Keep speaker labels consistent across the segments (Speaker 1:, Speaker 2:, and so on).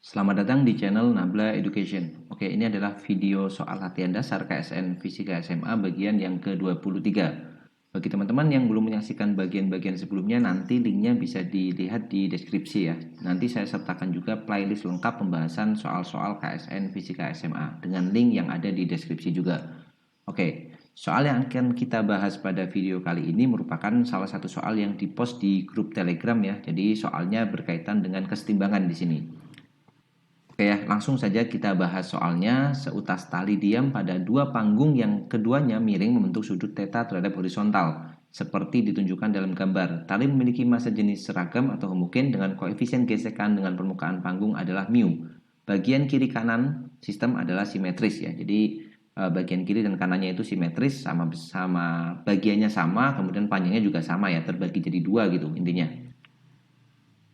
Speaker 1: Selamat datang di channel Nabla Education. Oke, ini adalah video soal latihan dasar KSN Fisika SMA bagian yang ke-23. Bagi teman-teman yang belum menyaksikan bagian-bagian sebelumnya, nanti linknya bisa dilihat di deskripsi ya. Nanti saya sertakan juga playlist lengkap pembahasan soal-soal KSN Fisika SMA dengan link yang ada di deskripsi juga. Oke, soal yang akan kita bahas pada video kali ini merupakan salah satu soal yang dipost di grup Telegram ya. Jadi soalnya berkaitan dengan kesetimbangan di sini. Oke ya, langsung saja kita bahas soalnya. Seutas tali diam pada dua panggung yang keduanya miring membentuk sudut theta terhadap horizontal, seperti ditunjukkan dalam gambar. Tali memiliki massa jenis seragam atau homogen dengan koefisien gesekan dengan permukaan panggung adalah mu. Bagian kiri kanan sistem adalah simetris ya. Jadi bagian kiri dan kanannya itu simetris, sama bagiannya sama, kemudian panjangnya juga sama ya, terbagi jadi dua gitu intinya.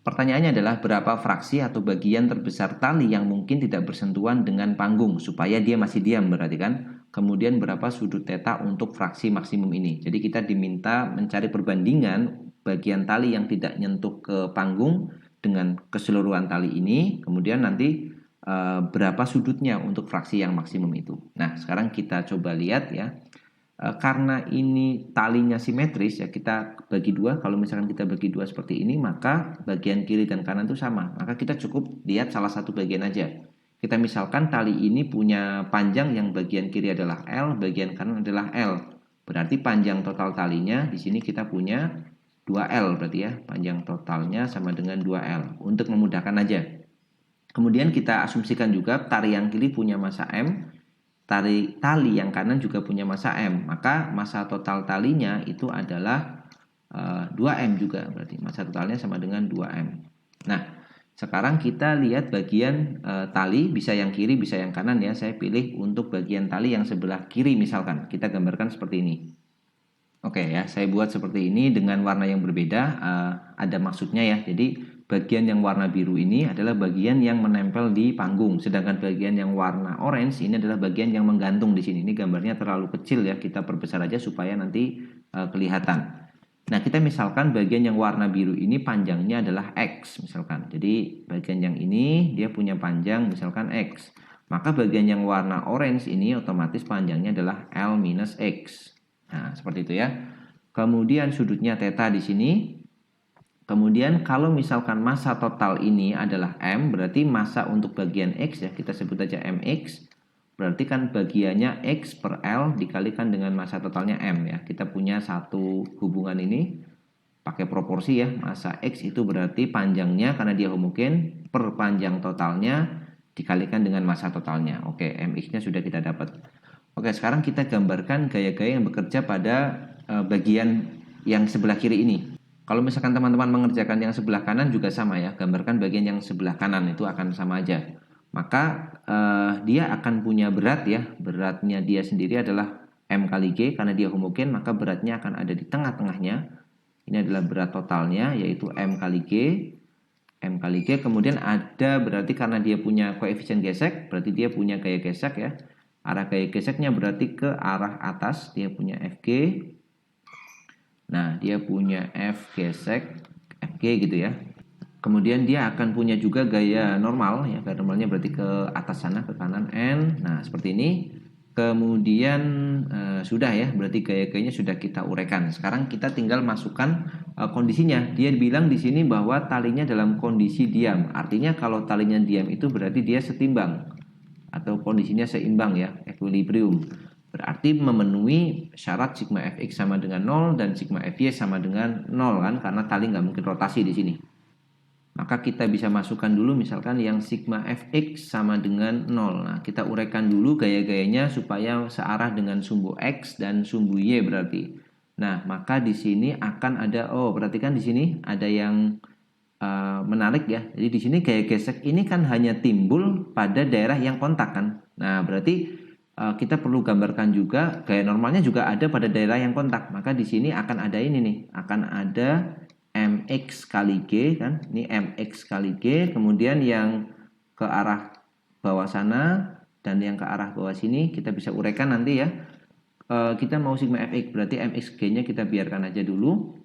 Speaker 1: Pertanyaannya adalah berapa fraksi atau bagian terbesar tali yang mungkin tidak bersentuhan dengan panggung supaya dia masih diam berarti kan. Kemudian berapa sudut theta untuk fraksi maksimum ini. Jadi kita diminta mencari perbandingan bagian tali yang tidak nyentuh ke panggung dengan keseluruhan tali ini. Kemudian nanti berapa sudutnya untuk fraksi yang maksimum itu. Nah sekarang kita coba lihat ya. Karena ini talinya simetris ya, kita bagi dua. Kalau misalkan kita bagi dua seperti ini, maka bagian kiri dan kanan itu sama. Maka kita cukup lihat salah satu bagian aja. Kita misalkan tali ini punya panjang yang bagian kiri adalah L, bagian kanan adalah L. Berarti panjang total talinya di sini kita punya 2L berarti ya. Panjang totalnya sama dengan 2L. Untuk memudahkan aja. Kemudian kita asumsikan juga tali yang kiri punya massa M, tali yang kanan juga punya massa M, maka massa total talinya itu adalah 2M juga, berarti massa totalnya sama dengan 2M. Nah sekarang kita lihat bagian tali, bisa yang kiri bisa yang kanan ya. Saya pilih untuk bagian tali yang sebelah kiri, misalkan kita gambarkan seperti ini. Oke ya, saya buat seperti ini dengan warna yang berbeda, ada maksudnya ya. Jadi bagian yang warna biru ini adalah bagian yang menempel di panggung, sedangkan bagian yang warna orange ini adalah bagian yang menggantung di sini. Ini gambarnya terlalu kecil ya, kita perbesar aja supaya nanti kelihatan. Nah, kita misalkan bagian yang warna biru ini panjangnya adalah X misalkan. Jadi bagian yang ini dia punya panjang misalkan X. Maka bagian yang warna orange ini otomatis panjangnya adalah L minus X. Nah, seperti itu ya. Kemudian sudutnya theta di sini. Kemudian kalau misalkan massa total ini adalah M, berarti massa untuk bagian X ya, kita sebut aja MX. Berarti kan bagiannya X per L dikalikan dengan massa totalnya M ya. Kita punya satu hubungan ini pakai proporsi ya. Massa X itu berarti panjangnya karena dia homogen per panjang totalnya dikalikan dengan massa totalnya. Oke, MX-nya sudah kita dapat. Oke, sekarang kita gambarkan gaya-gaya yang bekerja pada bagian yang sebelah kiri ini. Kalau misalkan teman-teman mengerjakan yang sebelah kanan juga sama ya, gambarkan bagian yang sebelah kanan itu akan sama aja. Maka dia akan punya berat ya, beratnya dia sendiri adalah M kali G karena dia homogen, maka beratnya akan ada di tengah-tengahnya. Ini adalah berat totalnya yaitu M kali G, kemudian ada berarti karena dia punya koefisien gesek, berarti dia punya gaya gesek ya. Arah gaya geseknya berarti ke arah atas, dia punya Fg. Nah, dia punya F gesek Fg gitu ya. Kemudian dia akan punya juga gaya normal ya. Gaya normalnya berarti ke atas sana, ke kanan N. Nah, seperti ini. Kemudian sudah ya, berarti gaya-gayanya sudah kita uraikan. Sekarang kita tinggal masukkan kondisinya. Dia bilang di sini bahwa talinya dalam kondisi diam. Artinya kalau talinya diam itu berarti dia setimbang atau kondisinya seimbang ya, equilibrium. Berarti memenuhi syarat sigma fx sama dengan 0 dan sigma fy sama dengan 0 kan, karena tali nggak mungkin rotasi di sini. Maka kita bisa masukkan dulu misalkan yang sigma fx sama dengan 0. Nah, kita uraikan dulu gaya-gayanya supaya searah dengan sumbu x dan sumbu y berarti. Nah, maka di sini akan ada berarti kan di sini ada yang menarik ya. Jadi di sini gaya gesek ini kan hanya timbul pada daerah yang kontak kan. Nah, berarti kita perlu gambarkan juga gaya normalnya juga ada pada daerah yang kontak. Maka di sini akan ada ini nih, akan ada mx kali g kan. Ini mx kali g, kemudian yang ke arah bawah sana dan yang ke arah bawah sini kita bisa uraikan nanti ya. Kita mau sigma fx, berarti mxg-nya kita biarkan aja dulu.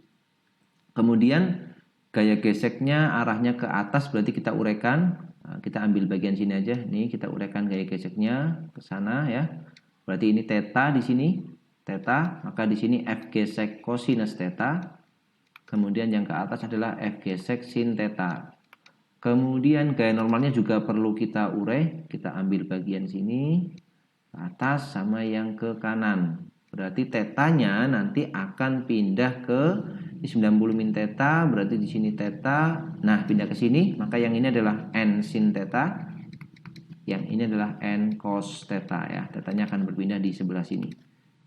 Speaker 1: Kemudian gaya geseknya arahnya ke atas, berarti kita uraikan kita ambil bagian sini aja. Nih kita uraikan gaya geseknya ke sana ya. Berarti ini theta di sini, theta, maka di sini F gesek cosinus theta. Kemudian yang ke atas adalah F gesek sin theta. Kemudian gaya normalnya juga perlu kita urai. Kita ambil bagian sini ke atas sama yang ke kanan. Berarti tetanya nanti akan pindah ke di 90 min theta, berarti di sini theta. Nah, pindah ke sini, maka yang ini adalah n sin theta. Yang ini adalah n cos theta ya. Tetanya akan berpindah di sebelah sini.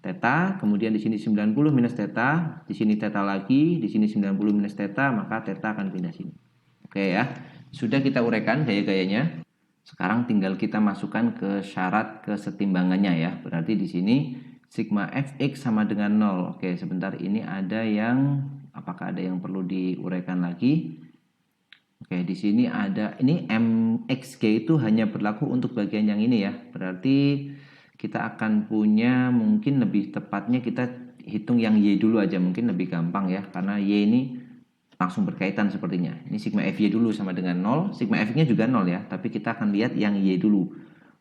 Speaker 1: Theta, kemudian di sini 90 minus theta, di sini theta lagi, di sini 90 minus theta, maka theta akan pindah sini. Oke ya. Sudah kita uraikan gaya-gayanya. Sekarang tinggal kita masukkan ke syarat kesetimbangannya ya. Berarti di sini sigma fx sama dengan 0. Oke, sebentar, ini ada yang apakah ada yang perlu diuraikan lagi? Oke, di sini ada ini mxg itu hanya berlaku untuk bagian yang ini ya. Berarti kita akan punya, mungkin lebih tepatnya kita hitung yang y dulu aja, mungkin lebih gampang ya, karena y ini langsung berkaitan sepertinya. Ini sigma fy dulu sama dengan 0, sigma fx-nya juga 0 ya, tapi kita akan lihat yang y dulu.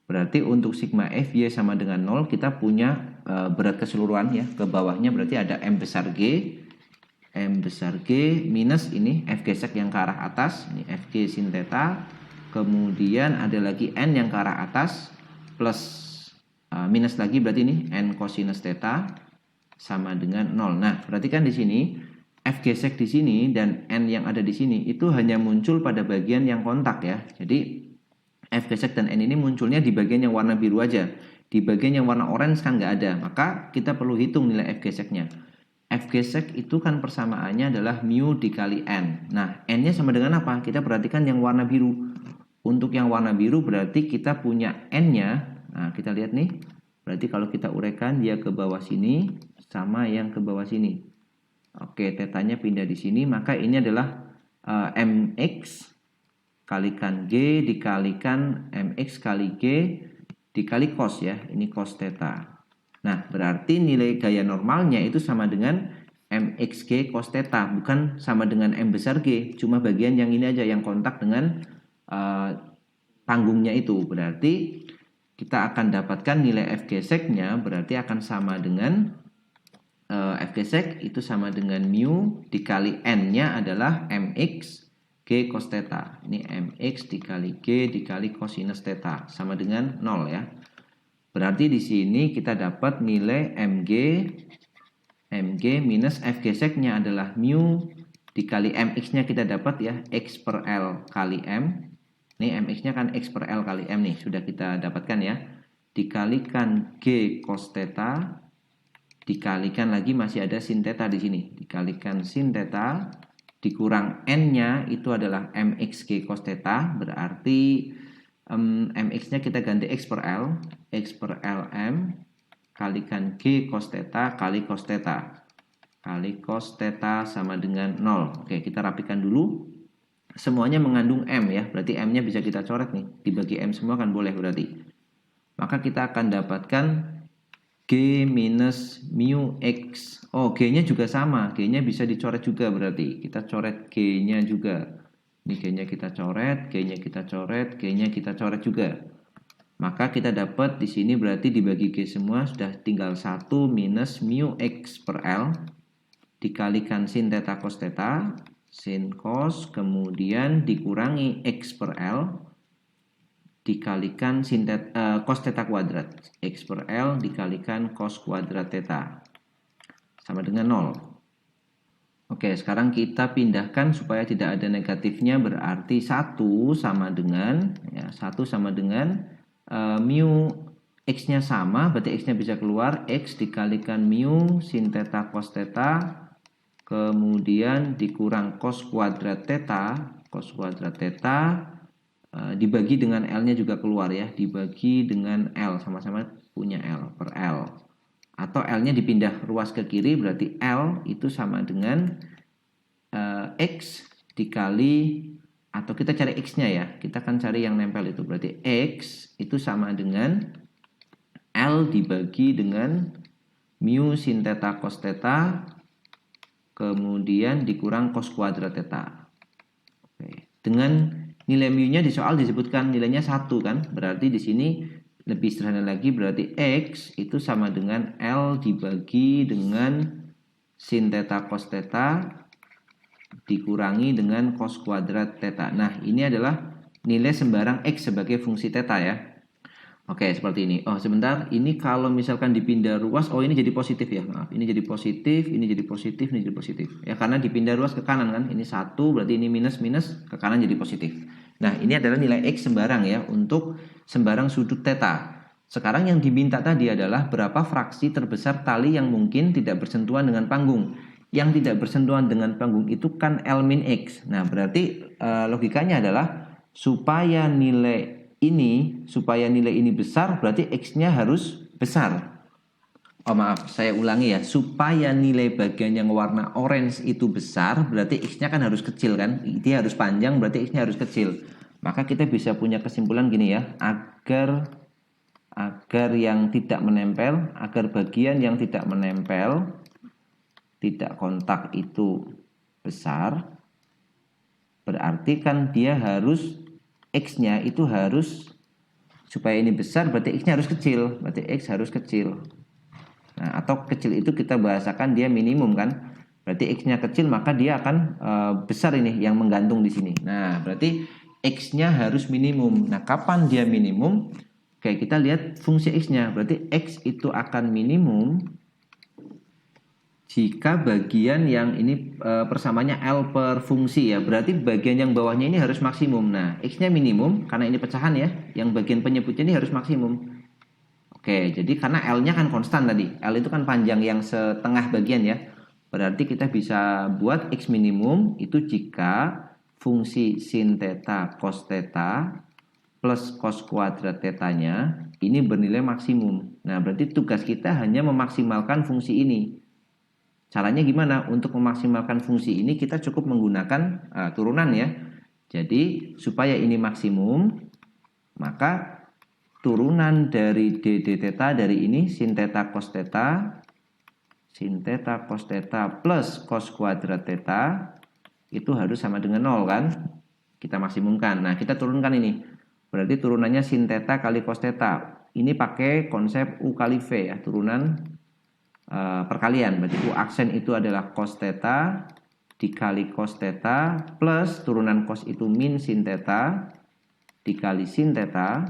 Speaker 1: Berarti untuk sigma fy sama dengan 0 kita punya berat keseluruhan ya, ke bawahnya berarti ada m besar g minus ini f gesek yang ke arah atas, ini fg sin theta, kemudian ada lagi n yang ke arah atas plus minus lagi, berarti ini n cosinus theta sama dengan 0. Nah, berarti kan di sini f gesek di sini dan n yang ada di sini itu hanya muncul pada bagian yang kontak ya. Jadi f gesek dan n ini munculnya di bagian yang warna biru aja. Di bagian yang warna orange kan nggak ada. Maka kita perlu hitung nilai f geseknya. F gesek itu kan persamaannya adalah mu dikali n. Nah, n-nya sama dengan apa? Kita perhatikan yang warna biru. Untuk yang warna biru berarti kita punya n-nya. Nah, kita lihat nih. Berarti kalau kita uraikan dia ke bawah sini sama yang ke bawah sini. Oke, tetanya pindah di sini, maka ini adalah mx kalikan g dikalikan mx kali g dikali cos ya. Ini cos theta. Nah, berarti nilai gaya normalnya itu sama dengan mxg cos theta, bukan sama dengan m besar g. Cuma bagian yang ini aja yang kontak dengan panggungnya itu. Berarti kita akan dapatkan nilai f geseknya berarti akan sama dengan f gesek itu sama dengan mu dikali n-nya adalah mx g cos theta. Ini mx dikali g dikali cosinus theta sama dengan 0 ya. Berarti di sini kita dapat nilai mg minus f geseknya adalah mu dikali mx-nya kita dapat ya x per l kali m. Ini mx-nya kan x per l kali m nih, sudah kita dapatkan ya. Dikalikan g cos theta, dikalikan lagi masih ada sin theta di sini. Dikalikan sin theta, dikurang n-nya itu adalah mxg cos theta, berarti mx-nya kita ganti x per l m, kalikan g cos theta kali cos theta. Kali cos theta sama dengan 0. Oke, kita rapikan dulu. Semuanya mengandung m ya, berarti m-nya bisa kita coret nih, dibagi m semua kan boleh berarti. Maka kita akan dapatkan g minus mu x. Oh, g-nya juga sama, g-nya bisa dicoret juga berarti. Kita coret g-nya juga. Ini g-nya kita coret, g-nya kita coret, g-nya kita coret juga. Maka kita dapat di sini berarti dibagi g semua sudah tinggal 1 minus mu x per l dikalikan sin theta cos theta, sin cos, kemudian dikurangi x per L dikalikan sin theta, cos theta kuadrat, x per L dikalikan cos kuadrat theta sama dengan 0. Oke, sekarang kita pindahkan supaya tidak ada negatifnya, berarti 1 sama dengan ya, 1 sama dengan mu x-nya sama, berarti x-nya bisa keluar, x dikalikan mu sin theta cos theta kemudian dikurang cos kuadrat theta dibagi dengan L-nya juga keluar ya, dibagi dengan L, sama-sama punya L per L. Atau L-nya dipindah ruas ke kiri, berarti L itu sama dengan X dikali, atau kita cari X-nya ya, kita akan cari yang nempel itu, berarti X itu sama dengan L dibagi dengan mu sin theta cos theta kemudian dikurang cos kuadrat theta. Oke. Dengan nilai mu-nya di soal disebutkan nilainya 1 kan. Berarti di sini lebih sederhana lagi, berarti X itu sama dengan L dibagi dengan sin theta cos theta dikurangi dengan cos kuadrat theta. Nah, ini adalah nilai sembarang X sebagai fungsi theta ya. Oke, seperti ini. Oh, sebentar. Ini kalau misalkan dipindah ruas, oh ini jadi positif ya. Maaf, ini jadi positif, ini jadi positif, ini jadi positif. Ya, karena dipindah ruas ke kanan kan. Ini 1, berarti ini minus, ke kanan jadi positif. Nah, ini adalah nilai X sembarang ya, untuk sembarang sudut theta. Sekarang yang diminta tadi adalah berapa fraksi terbesar tali yang mungkin tidak bersentuhan dengan panggung. Yang tidak bersentuhan dengan panggung itu kan L min X. Nah, berarti logikanya adalah supaya nilai ini besar, berarti X-nya harus besar. Oh maaf, saya ulangi ya. Supaya nilai bagian yang warna orange itu besar, berarti X-nya kan harus kecil kan. Dia harus panjang, berarti X-nya harus kecil. Maka kita bisa punya kesimpulan gini ya. Agar yang tidak menempel, agar bagian yang tidak menempel, tidak kontak itu besar, berarti kan dia harus X-nya itu harus, supaya ini besar berarti X-nya harus kecil, berarti X harus kecil. Nah, atau kecil itu kita bahasakan dia minimum kan, berarti X-nya kecil maka dia akan besar ini yang menggantung di sini. Nah, berarti X-nya harus minimum. Nah, kapan dia minimum? Oke, kita lihat fungsi X-nya, berarti X itu akan minimum jika bagian yang ini persamanya L per fungsi ya, berarti bagian yang bawahnya ini harus maksimum. Nah, X-nya minimum karena ini pecahan ya, yang bagian penyebutnya ini harus maksimum. Oke, jadi karena L-nya kan konstan tadi, L itu kan panjang yang setengah bagian ya, berarti kita bisa buat X minimum itu jika fungsi sin theta cos theta plus cos kuadrat theta-nya ini bernilai maksimum. Nah, berarti tugas kita hanya memaksimalkan fungsi ini. Caranya gimana? Untuk memaksimalkan fungsi ini kita cukup menggunakan turunan ya. Jadi supaya ini maksimum, maka turunan dari d theta dari ini sin theta cos theta plus cos kuadrat theta itu harus sama dengan 0 kan? Kita maksimumkan. Nah, kita turunkan ini. Berarti turunannya sin theta kali cos theta. Ini pakai konsep U kali V ya, turunan perkalian. Berarti U aksen itu adalah cos theta dikali cos theta plus turunan cos itu min sin theta dikali sin theta,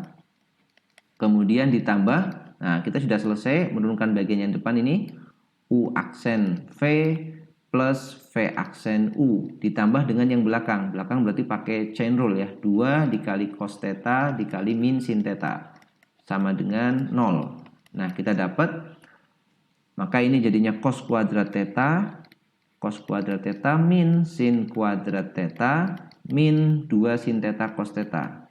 Speaker 1: kemudian ditambah. Nah, kita sudah selesai menurunkan bagian yang depan ini, U aksen V plus V aksen U ditambah dengan yang belakang. Belakang berarti pakai chain rule ya, 2 dikali cos theta dikali min sin theta sama dengan 0. Nah, kita dapat, maka ini jadinya cos kuadrat theta min sin kuadrat theta min 2 sin theta cos theta.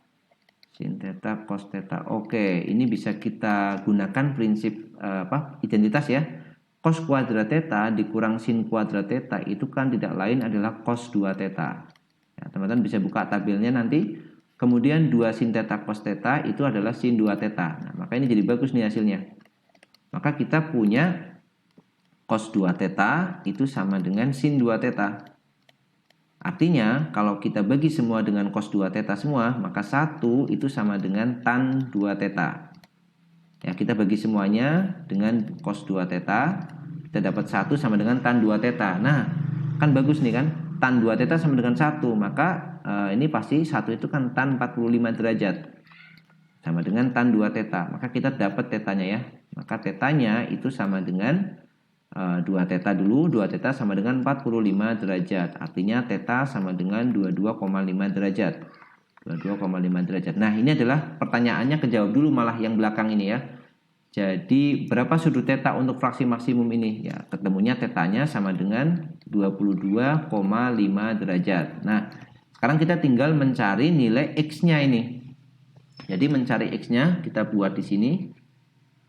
Speaker 1: Sin theta cos theta. Oke, ini bisa kita gunakan prinsip identitas ya. Cos kuadrat theta dikurang sin kuadrat theta itu kan tidak lain adalah cos 2 theta. Ya, teman-teman bisa buka tabelnya nanti. Kemudian 2 sin theta cos theta itu adalah sin 2 theta. Nah, maka ini jadi bagus nih hasilnya. Maka kita punya cos 2 theta itu sama dengan sin 2 theta. Artinya kalau kita bagi semua dengan cos 2 theta semua, maka 1 itu sama dengan tan 2 theta. Ya, kita bagi semuanya dengan cos 2 theta, kita dapat 1 sama dengan tan 2 theta. Nah, kan bagus nih kan, tan 2 theta sama dengan 1, maka ini pasti 1 itu kan tan 45 derajat. Sama dengan tan 2 theta, maka kita dapat tetanya ya. Maka tetanya itu sama dengan 2 theta dulu, 2 theta sama dengan 45 derajat. Artinya theta sama dengan 22,5 derajat. 22,5 derajat. Nah, ini adalah pertanyaannya, kejawab dulu malah yang belakang ini ya. Jadi, berapa sudut theta untuk fraksi maksimum ini? Ya, ketemunya tetanya sama dengan 22,5 derajat. Nah, sekarang kita tinggal mencari nilai X-nya ini. Jadi, mencari X-nya kita buat di sini.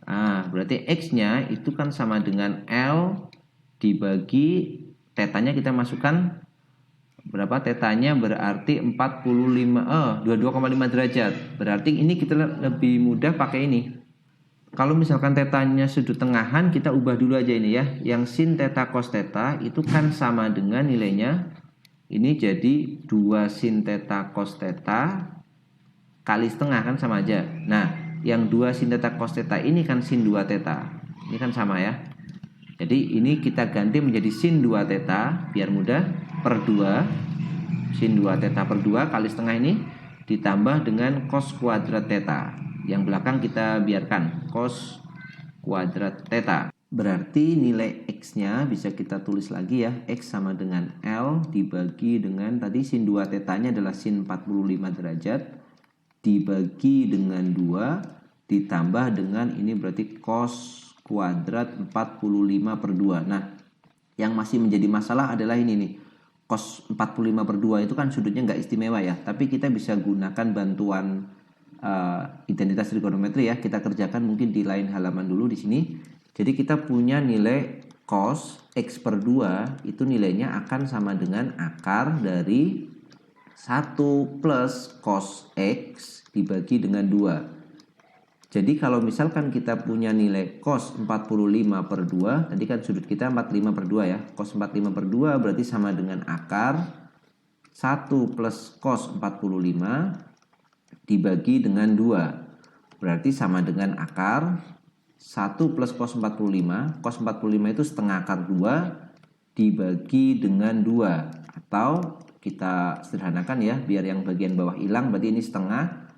Speaker 1: Nah, berarti X-nya itu kan sama dengan L dibagi tetanya kita masukkan berapa, tetanya berarti 22,5 derajat. Berarti ini kita lebih mudah pakai ini. Kalau misalkan tetanya sudut tengahan, kita ubah dulu aja ini ya. Yang sin theta cos theta itu kan sama dengan nilainya Ini jadi 2 sin theta cos theta kali setengah, kan sama aja. Nah, yang 2 sin theta cos theta ini kan sin 2 theta. Ini kan sama ya. Jadi ini kita ganti menjadi sin 2 theta biar mudah, per 2 sin 2 theta per 2 kali setengah ini ditambah dengan cos kuadrat theta. Yang belakang kita biarkan cos kuadrat theta. Berarti nilai X-nya bisa kita tulis lagi ya. X sama dengan L dibagi dengan tadi sin 2 tetanya adalah sin 45 derajat dibagi dengan 2 ditambah dengan ini berarti cos kuadrat 45 per 2. Nah, yang masih menjadi masalah adalah ini nih. Cos 45 per 2 itu kan sudutnya nggak istimewa ya. Tapi kita bisa gunakan bantuan identitas trigonometri ya. Kita kerjakan mungkin di lain halaman dulu di sini. Jadi kita punya nilai cos X per 2 itu nilainya akan sama dengan akar dari 1 plus cos X dibagi dengan 2. Jadi kalau misalkan kita punya nilai cos 45 per 2, tadi kan sudut kita 45 per 2 ya. Cos 45 per 2 berarti sama dengan akar 1 plus cos 45 dibagi dengan 2. Berarti sama dengan akar 1 plus cos 45. Cos 45 itu setengah akar 2 dibagi dengan 2. Atau kita sederhanakan ya, biar yang bagian bawah hilang, berarti ini setengah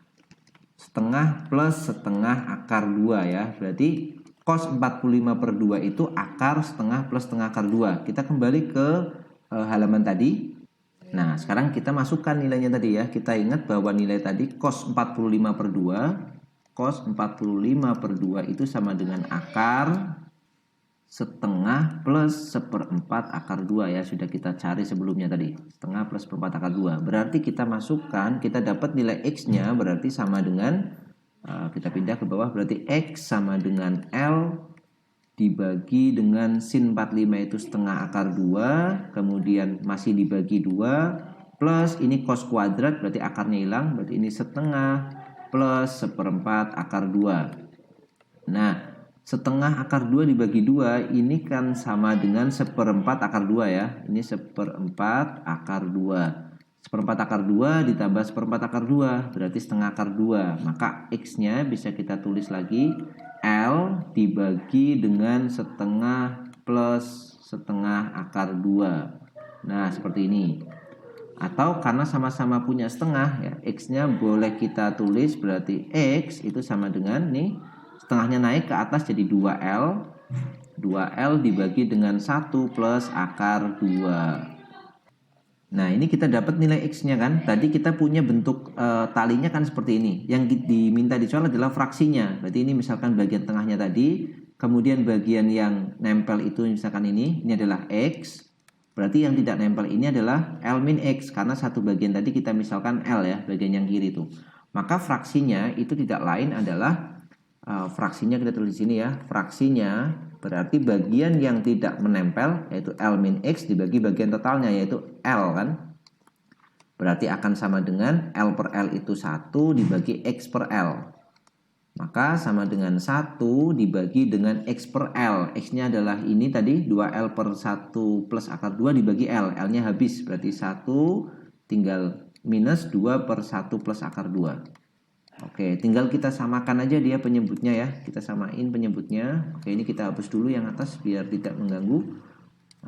Speaker 1: plus setengah akar 2 ya. Berarti cos 45 per 2 itu akar setengah plus setengah akar 2. Kita kembali ke halaman tadi. Nah, sekarang kita masukkan nilainya tadi ya. Kita ingat bahwa nilai tadi cos 45 per 2. Cos 45 per 2 itu sama dengan akar setengah plus seperempat akar 2 ya. Sudah kita cari sebelumnya tadi. Setengah plus seperempat akar 2. Berarti kita masukkan, kita dapat nilai X-nya berarti sama dengan, kita pindah ke bawah, berarti X sama dengan L dibagi dengan sin 45 itu setengah akar 2. Kemudian masih dibagi 2. Plus ini cos kuadrat berarti akarnya hilang. Berarti ini setengah plus seperempat akar 2. Nah, setengah akar 2 dibagi 2 ini kan sama dengan seperempat akar 2 ya. Ini seperempat akar 2. Seperempat akar 2 ditambah seperempat akar 2 berarti setengah akar 2. Maka X-nya bisa kita tulis lagi L dibagi dengan setengah plus setengah akar 2. Nah, seperti ini. Atau karena sama-sama punya setengah ya, X-nya boleh kita tulis berarti X itu sama dengan nih, setengahnya naik ke atas jadi 2L. 2L dibagi dengan 1 plus akar 2. Nah, ini kita dapat nilai X-nya kan. Tadi kita punya bentuk talinya kan seperti ini. Yang diminta dicoret adalah fraksinya. Berarti ini misalkan bagian tengahnya tadi, kemudian bagian yang nempel itu misalkan ini adalah X. Berarti yang tidak nempel ini adalah L min X. Karena satu bagian tadi kita misalkan L ya, bagian yang kiri itu. Maka fraksinya itu tidak lain adalah, fraksinya kita tulis di sini ya. Fraksinya berarti bagian yang tidak menempel, yaitu L min X dibagi bagian totalnya, yaitu L kan. Berarti akan sama dengan L per L itu 1 dibagi X per L. Maka sama dengan 1 dibagi dengan X per L. X-nya adalah ini tadi 2L per 1 plus akar 2 dibagi L. L-nya habis. Berarti 1 tinggal minus 2 per 1 plus akar 2. Oke, tinggal kita samakan aja dia penyebutnya ya. Kita samain penyebutnya. Oke, ini kita hapus dulu yang atas biar tidak mengganggu.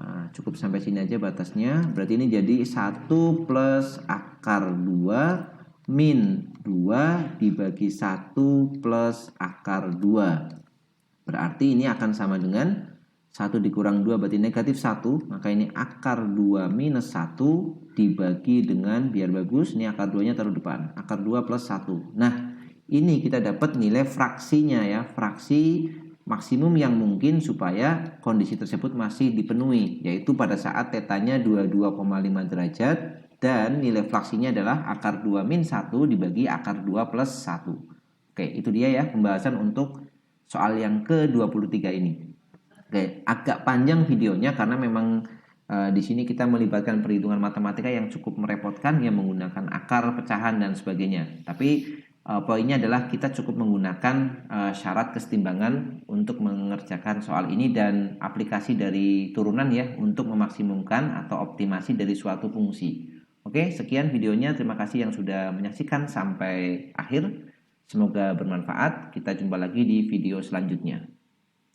Speaker 1: Nah, cukup sampai sini aja batasnya. Berarti ini jadi 1 plus akar 2 min 2 dibagi 1 plus akar 2. Berarti ini akan sama dengan 1 dikurang 2 berarti negatif 1. Maka ini akar 2 minus 1 dibagi dengan, biar bagus, ini akar 2 nya taruh depan, akar 2 plus 1. Nah, ini kita dapat nilai fraksinya ya. Fraksi maksimum yang mungkin supaya kondisi tersebut masih dipenuhi, yaitu pada saat tetanya 22,5 derajat dan nilai fraksinya adalah akar 2 min 1 dibagi akar 2 plus 1. Oke, itu dia ya pembahasan untuk soal yang ke-23 ini. Oke, agak panjang videonya karena memang di sini kita melibatkan perhitungan matematika yang cukup merepotkan ya, menggunakan akar, pecahan dan sebagainya. Tapi Poinnya adalah kita cukup menggunakan syarat kesetimbangan untuk mengerjakan soal ini dan aplikasi dari turunan ya untuk memaksimumkan atau optimasi dari suatu fungsi. Oke, sekian videonya. Terima kasih yang sudah menyaksikan sampai akhir. Semoga bermanfaat. Kita jumpa lagi di video selanjutnya.